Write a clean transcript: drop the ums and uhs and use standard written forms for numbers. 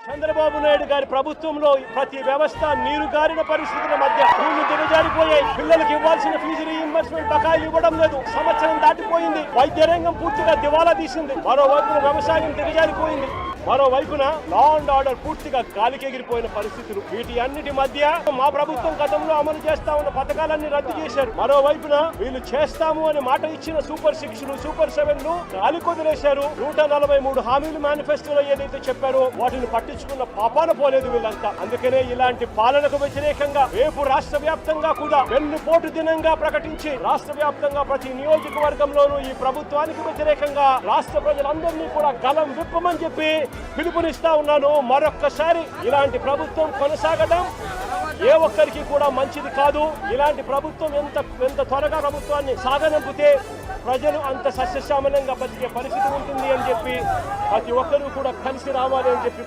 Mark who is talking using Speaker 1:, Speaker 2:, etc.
Speaker 1: చంద్రబాబు నాయుడు గారి ప్రభుత్వంలో ప్రతి వ్యవస్థ నీరుగారిన పరిస్థితుల మధ్య భూములు దిగజారిపోయాయి. పిల్లలకు ఇవ్వాల్సిన ఫీజు రీఇంబర్స్మెంట్ బకాయిలు ఇవ్వడం లేదు. సంవత్సరం దాటిపోయింది. వైద్య రంగం పూర్తిగా దివాలా తీసింది. మరోవైపున వ్యవసాయం దిగజారిపోయింది. మరోవైపున లా అండ్ ఆర్డర్ పూర్తిగా గాలికి ఎగిరిపోయిన పరిస్థితులు. వీటి అన్నిటి మధ్య మా ప్రభుత్వం గతంలో అమలు చేస్తా ఉన్న పథకాలన్నీ రద్దు చేశారు. మరోవైపున వీళ్ళు చేస్తాము అని మాట ఇచ్చిన సూపర్ 6లు సూపర్ 7లు గాలి కొదిలేశారు. 143 హామీలు మేనిఫెస్టోలో ఏదైతే చెప్పారో వాటిని పట్టించుకున్న పాపాన పోలేదు వీళ్ళంతా. అందుకనే ఇలాంటి పాలనకు వ్యతిరేకంగా రేపు రాష్ట్ర వ్యాప్తంగా కూడా వెన్నుపోటు దినంగా ప్రకటించి రాష్ట్ర వ్యాప్తంగా ప్రతి నియోజకవర్గంలోనూ ఈ ప్రభుత్వానికి వ్యతిరేకంగా రాష్ట్ర ప్రజలందరినీ కూడా గలం విప్పమని చెప్పి పిలుపునిస్తా ఉన్నాను. మరొక్కసారి ఇలాంటి ప్రభుత్వం కొనసాగడం ఏ ఒక్కరికి కూడా మంచిది కాదు. ఇలాంటి ప్రభుత్వం ఎంత త్వరగా ప్రభుత్వాన్ని సాగనంపితే ప్రజలు అంత సస్యశ్యామలంగా బతికే పరిస్థితి ఉంటుంది అని చెప్పి ప్రతి ఒక్కరూ కూడా కలిసి రావాలి అని చెప్పి